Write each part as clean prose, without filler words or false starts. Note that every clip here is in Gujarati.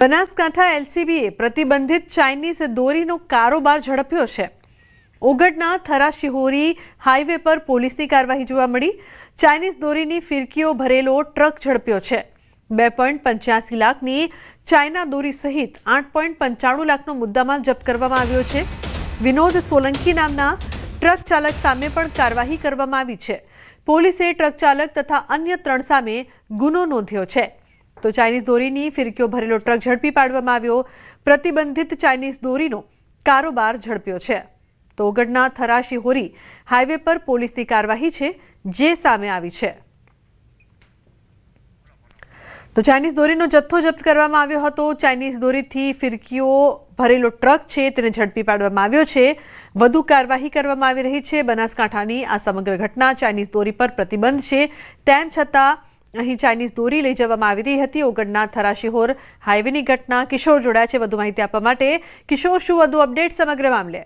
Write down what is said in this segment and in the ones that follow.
બનાસકાંઠા એલસીબીએ પ્રતિબંધિત ચાઇનીઝ દોરીનો કારોબાર ઝડપ્યો છે। ઓગઢના થરા શિહોરી હાઈવે પર પોલીસની કાર્યવાહી જોવા મળી। ચાઇનીઝ દોરીની ફિરકીઓ ભરેલો ટ્રક ઝડપ્યો છે। 2.85 લાખની ચાઇના દોરી સહિત 8.95 લાખનો મુદ્દામાલ જપ્ત કરવામાં આવ્યો છે। વિનોદ સોલંકી નામના ટ્રક ચાલક સામે પણ કાર્યવાહી કરવામાં આવી છે। પોલીસે ટ્રક ચાલક તથા અન્ય 3 સામે ગુનો નોંધ્યો છે। તો ચાઇનીઝ દોરીની ફિરકીઓ ભરેલો ટ્રક ઝડપી પાડવામાં આવ્યો। પ્રતિબંધિત ચાઇનીઝ દોરીનો કારોબાર ઝડપ્યો છે। તો ઓગઢના થરા શિહોરી હાઈવે પર પોલીસની કાર્યવાહી છે જે સામે આવી છે। તો ચાઇનીઝ દોરીનો જથ્થો જપ્ત કરવામાં આવ્યો હતો। ચાઇનીઝ દોરીથી ફિરકીઓ ભરેલો ટ્રક છે તેને ઝડપી પાડવામાં આવ્યો છે। વધુ કાર્યવાહી કરવામાં આવી રહી છે। બનાસકાંઠાની આ સમગ્ર ઘટના ચાઇનીઝ દોરી પર પ્રતિબંધ છે તેમ છતાં અહીં ચાઇનીઝ દોરી લઈ જવામાં આવી રહી હતી। ઓગઢના થરા શિહોર હાઈવેની ઘટના। કિશોર જોડાયા છે વધુ માહિતી આપવા માટે। કિશોર, શું વધુ અપડેટ સમગ્ર મામલે?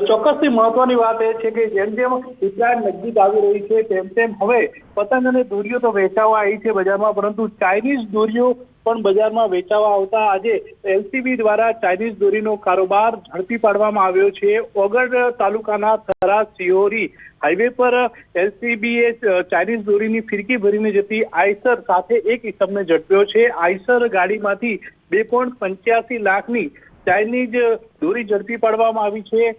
ચોક્કસથી મહત્વની વાત એ છે કે જેમ જેમ ઉત્તરાયણ નજીક આવી રહી છે તેમ તેમ હવે પતંગ અને દોરીઓ તો વેચાવા આવી છે બજારમાં, પરંતુ ચાઇનીઝ દોરીઓ પણ બજારમાં વેચાવા આવતા આજે એલસીબી દ્વારા ચાઇનીઝ દોરીનો કારોબાર ઝડપી પાડવામાં આવ્યો છે। ઓગઢ તાલુકાના થરા શિહોરી હાઈવે પર એલસીબીએ ચાઇનીઝ દોરીની ફિરકી ભરીને જતી આઈસર સાથે એક ઇસમને ઝડપ્યો છે। આઈસર ગાડીમાંથી 2.85 લાખની ચાઇનીઝ દોરી ઝડપી પાડવામાં આવી છે।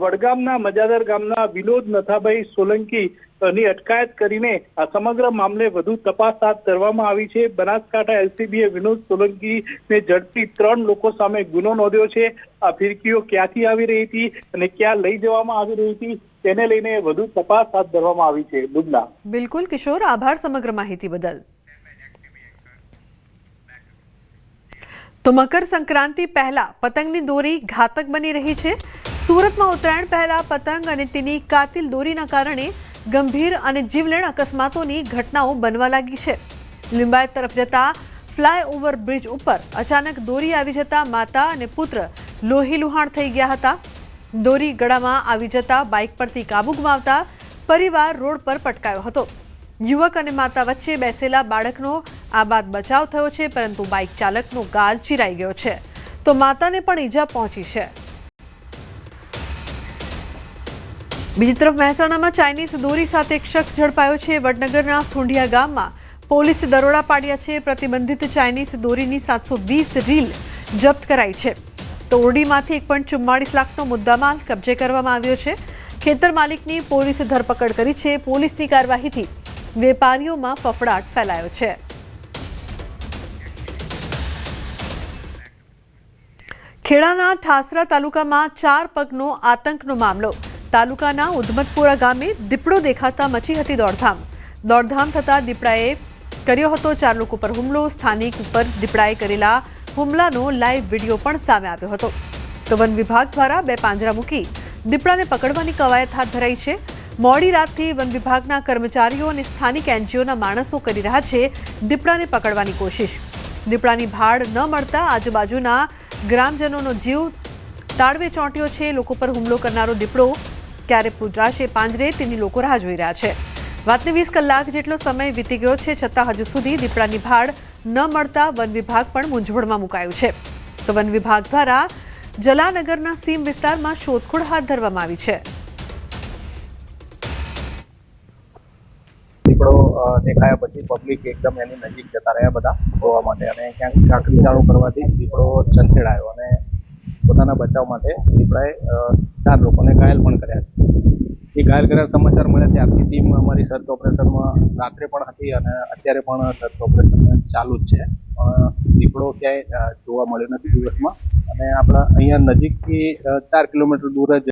વડગામના મજાદર ગામના વિનોદ નથાભાઈ સોલંકી ની અટકાયત કરીને આ સમગ્ર મામલે વધુ તપાસ હાથ ધરવામાં આવી છે। બનાસકાંઠા એલસીબીએ વિનોદ સોલંકીને ઝડપી 3 લોકો સામે ગુનો નોંધ્યો છે। આ ફિરકીઓ ક્યાંથી આવી રહી હતી અને ક્યાં લઈ જવામાં આવી રહી હતી તેને લઈને વધુ તપાસ હાથ ધરવામાં આવી છે। બુદલા બિલકુલ કિશોર, આભાર સમગ્ર માહિતી બદલ। તો મકર સંક્રાંતિ પહેલા પતંગની દોરી ઘાતક બની રહી છે। સુરતમાં ઉત્તરાયણ પહેલા પતંગ અને તેની કાતિલ દોરીના કારણે ગંભીર અને જીવલેણ અકસ્માતોની ઘટનાઓ બનવા લાગી છે। લિંબાયત તરફ જતા ફ્લાયઓવર બ્રિજ ઉપર અચાનક દોરી આવી જતા માતા અને પુત્ર લોહીલુહાણ થઈ ગયા હતા। દોરી ગળામાં આવી જતા બાઇક પરથી કાબુ ગુમાવતા પરિવાર રોડ પર પટકાયો હતો। યુવક અને માતા વચ્ચે બેસેલા બાળકનો આ બાદ બચાવ થયો છે, પરંતુ બાઇક ચાલકનો ગાલ ચીરાઈ ગયો છે, તો માતાને પણ ઈજા પહોંચી છે। બીજી તરફ મહેસાણામાં ચાઇનીઝ દોરી સાથે એક શખ્સ ઝડપાયો છે। વડનગરના સુંઢિયા ગામમાં પોલીસે દરોડા પાડ્યા છે। પ્રતિબંધિત ચાઇનીઝ દોરીની 720 રીલ જપ્ત કરાઈ છે। તો ઓરડીમાંથી 1.44 લાખનો મુદ્દામાલ કબજે કરવામાં આવ્યો છે। ખેતર માલિકની પોલીસે ધરપકડ કરી છે। પોલીસની કાર્યવાહીથી વેપારીઓમાં ફફડાટ ફેલાયો છે। ખેડાના ઠાસરા તાલુકામાં 4 પગનો આતંકનો મામલો। તાલુકાના ઉધમતપુરા ગામે દીપડો દેખાતા મચી હતી દોડધામ થતા દીપડાએ કર્યો હતો 4 લોકો પર હુમલો। સ્થાનિક ઉપર દીપડાએ કરેલા હુમલાનો લાઈવ વિડીયો પણ સામે આવ્યો હતો। તો વન વિભાગ દ્વારા 2 પાંજરા મૂકી દીપડાને પકડવાની કવાયત હાથ ધરાઈ છે। મોડી રાતથી વન વિભાગના કર્મચારીઓ અને સ્થાનિક એનજીઓના માણસો કરી રહ્યા છે દીપડાને પકડવાની કોશિશ। દીપડાની ભાડ ન મળતા આજુબાજુના ગ્રામજનોનો જીવ તાળવે ચોંટ્યો છે। લોકો પર હુમલો કરનારો દીપડો ક્યારે પૂજાશે પાંજરે તેની લોકો રાહ જોઈ રહ્યા છે। વાતને 20 કલાક જેટલો સમય વીતી ગયો છે, છતાં હજુ સુધી દીપડાની ભાડ ન મળતા વન વિભાગ પણ મૂંઝવણમાં મુકાયું છે। તો વન વિભાગ દ્વારા જલાનગરના સીમ વિસ્તારમાં શોધખોળ હાથ ધરવામાં આવી છે। દીપડો દેખાયા પછી પબ્લિક એકદમ એની નજીક જતા રહ્યા બધા જોવા માટે, અને ક્યાંક કાંકરી ચાલુ કરવાથી દીપડો ચંચેડાયો અને પોતાના બચાવ માટે દીપડાએ 4 લોકોને ઘાયલ પણ કર્યા છે। એ ઘાયલ કર્યા સમાચાર મળ્યા ત્યારથી ટીમ અમારી સર્ચ ઓપરેશનમાં રાત્રે પણ હતી અને અત્યારે પણ સર્ચ ઓપરેશન ચાલુ જ છે। પણ દીપડો ક્યાંય જોવા મળ્યો નથી દિવસમાં, અને આપણા અહીંયા નજીકથી 4 કિલોમીટર દૂર જ